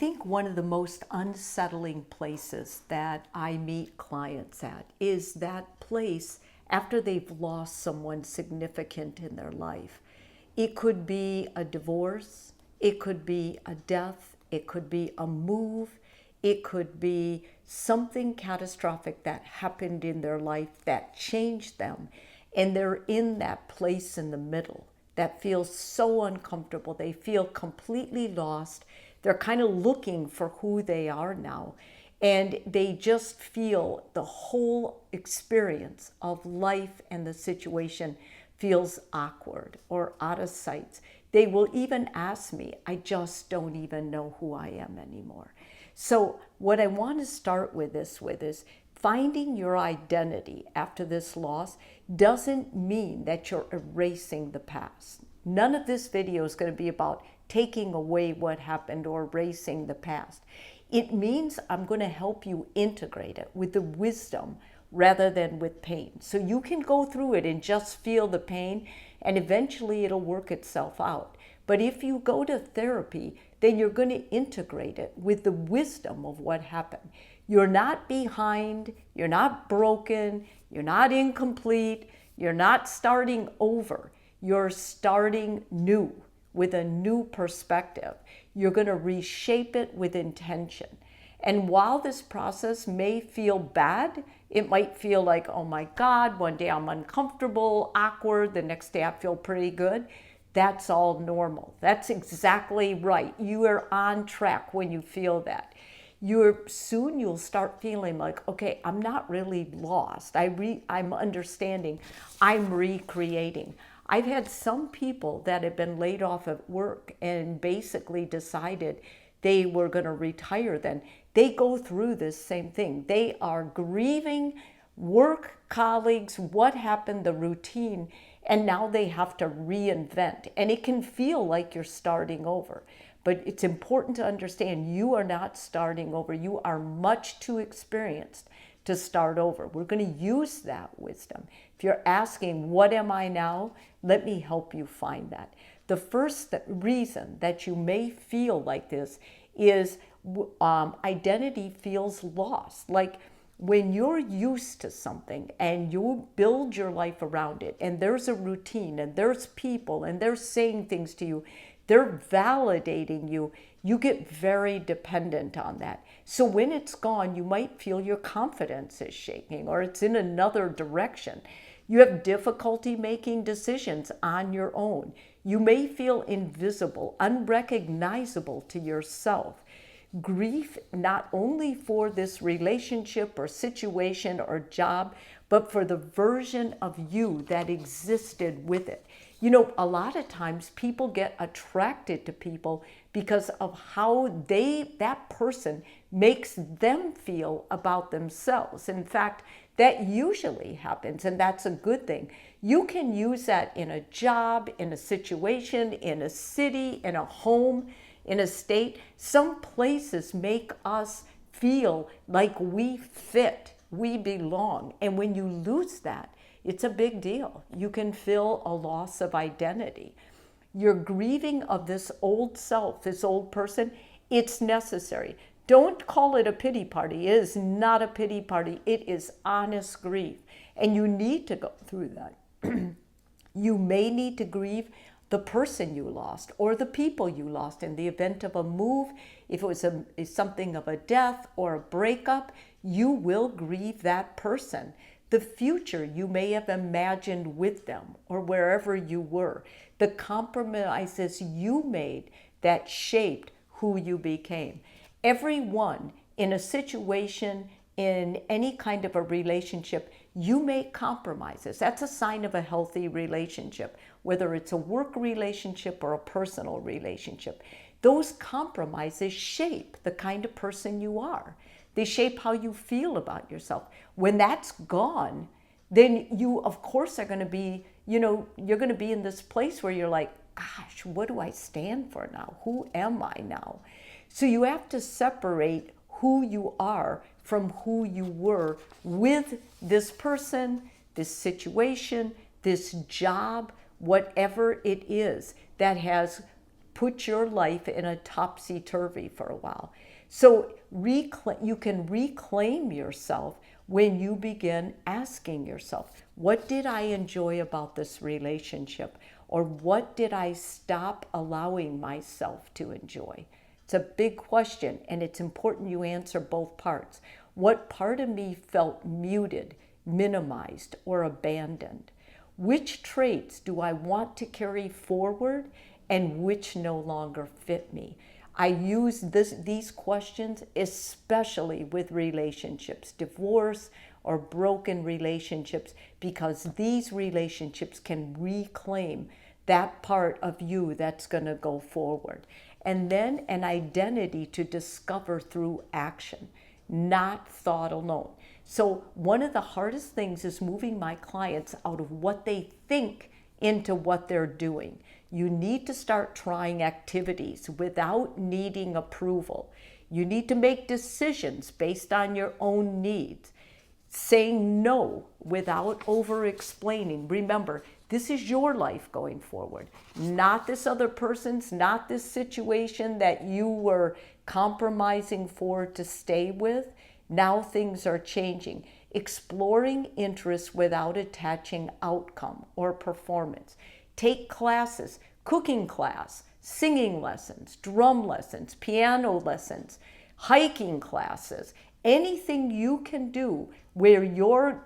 think one of the most unsettling places that I meet clients at is that place after they've lost someone significant in their life. It could be a divorce, it could be a death, it could be a move, it could be something catastrophic that happened in their life that changed them. And they're in that place in the middle that feels so uncomfortable. They feel completely lost. They're kind of looking for who they are now. And they just feel the whole experience of life and the situation feels awkward or out of sight. They will even ask me, I just don't even know who I am anymore. So what I want to start with is finding your identity after this loss doesn't mean that you're erasing the past. None of this video is going to be about taking away what happened or erasing the past. It means I'm going to help you integrate it with the wisdom rather than with pain. So you can go through it and just feel the pain, and eventually it'll work itself out. But if you go to therapy, then you're going to integrate it with the wisdom of what happened. You're not behind, you're not broken, you're not incomplete, you're not starting over. You're starting new with a new perspective. You're going to reshape it with intention. And while this process may feel bad, it might feel like, oh my God, one day I'm uncomfortable, awkward, the next day I feel pretty good. That's all normal. That's exactly right. You are on track when you feel that. Soon you'll start feeling like, okay, I'm not really lost. I'm understanding. I'm recreating. I've had some people that have been laid off at work and basically decided they were going to retire then. They go through this same thing. They are grieving work, colleagues, what happened, the routine, and now they have to reinvent. And it can feel like you're starting over. But it's important to understand you are not starting over. You are much too experienced to start over. We're going to use that wisdom. If you're asking, what am I now? Let me help you find that. The first reason that you may feel like this is identity feels lost. Like when you're used to something and you build your life around it, and there's a routine and there's people and they're saying things to you, they're validating you, you get very dependent on that. So when it's gone, you might feel your confidence is shaking or it's in another direction. You have difficulty making decisions on your own. You may feel invisible, unrecognizable to yourself. Grief not only for this relationship or situation or job, but for the version of you that existed with it. You know, a lot of times people get attracted to people because of how that person makes them feel about themselves. In fact, that usually happens, and that's a good thing. You can use that in a job, in a situation, in a city, in a home, in a state. Some places make us feel like we fit, we belong. And when you lose that, it's a big deal. You can feel a loss of identity. You're grieving of this old self, this old person. It's necessary. Don't call it a pity party. It is not a pity party. It is honest grief. And you need to go through that. You may need to grieve the person you lost or the people you lost in the event of a move. If it was something of a death or a breakup, you will grieve that person. The future you may have imagined with them or wherever you were. The compromises you made that shaped who you became. Everyone in a situation, in any kind of a relationship, you make compromises. That's a sign of a healthy relationship, whether it's a work relationship or a personal relationship. Those compromises shape the kind of person you are. They shape how you feel about yourself. When that's gone, then you, of course, are going to be, you're going to be in this place where you're like, gosh, what do I stand for now? Who am I now? So you have to separate who you are from who you were with this person, this situation, this job, whatever it is that has put your life in a topsy-turvy for a while. So you can reclaim yourself when you begin asking yourself, what did I enjoy about this relationship? Or what did I stop allowing myself to enjoy? It's a big question, and it's important you answer both parts. What part of me felt muted, minimized, or abandoned? Which traits do I want to carry forward, and which no longer fit me? I use these questions especially with relationships, divorce or broken relationships, because these relationships can reclaim that part of you that's going to go forward. And then an identity to discover through action, not thought alone. So one of the hardest things is moving my clients out of what they think into what they're doing. You need to start trying activities without needing approval. You need to make decisions based on your own needs. Saying no without over-explaining. Remember, this is your life going forward, not this other person's, not this situation that you were compromising for to stay with. Now things are changing. Exploring interests without attaching outcome or performance. Take classes, cooking class, singing lessons, drum lessons, piano lessons, hiking classes, anything you can do where you're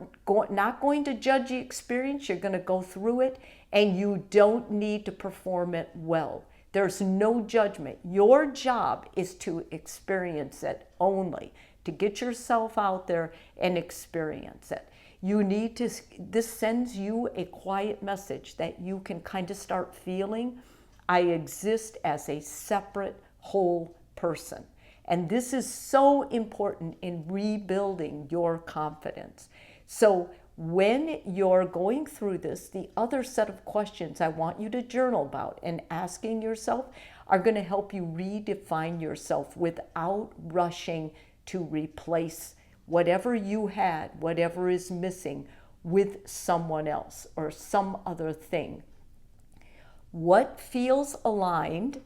not going to judge the experience, you're going to go through it, and you don't need to perform it well. There's no judgment. Your job is to experience it only, to get yourself out there and experience it. This sends you a quiet message that you can kind of start feeling, I exist as a separate whole person. And this is so important in rebuilding your confidence. So when you're going through this, the other set of questions I want you to journal about and asking yourself are going to help you redefine yourself without rushing to replace whatever you had, whatever is missing, with someone else or some other thing. What feels aligned,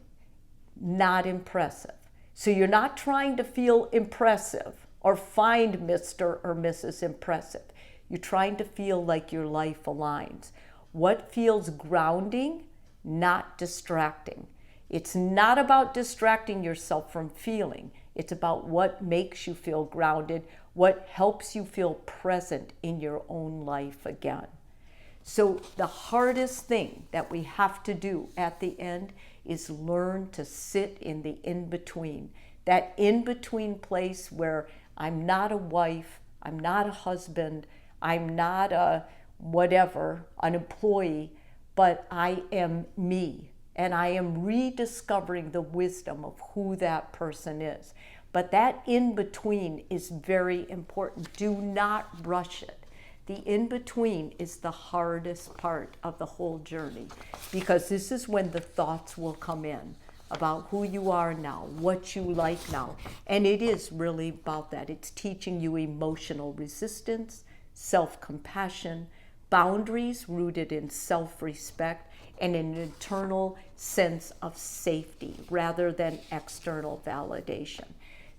not impressive. So you're not trying to feel impressive or find Mr. or Mrs. Impressive. You're trying to feel like your life aligns. What feels grounding, not distracting. It's not about distracting yourself from feeling. It's about what makes you feel grounded, what helps you feel present in your own life again. So the hardest thing that we have to do at the end is learn to sit in the in-between. That in-between place where I'm not a wife, I'm not a husband, I'm not a whatever, an employee, but I am me. And I am rediscovering the wisdom of who that person is. But that in-between is very important. Do not rush it. The in-between is the hardest part of the whole journey, because this is when the thoughts will come in about who you are now, what you like now. And it is really about that. It's teaching you emotional resistance, self-compassion, boundaries rooted in self-respect, and an internal sense of safety rather than external validation.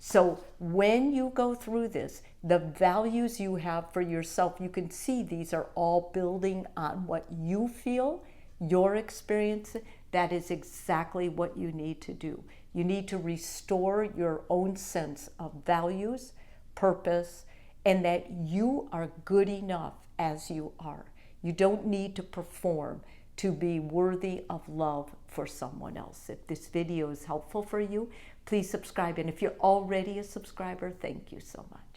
So when you go through this, the values you have for yourself, you can see these are all building on what you feel, your experience. That is exactly what you need to do. You need to restore your own sense of values, purpose, and that you are good enough as you are. You don't need to perform to be worthy of love for someone else. If this video is helpful for you, please subscribe. And if you're already a subscriber, thank you so much.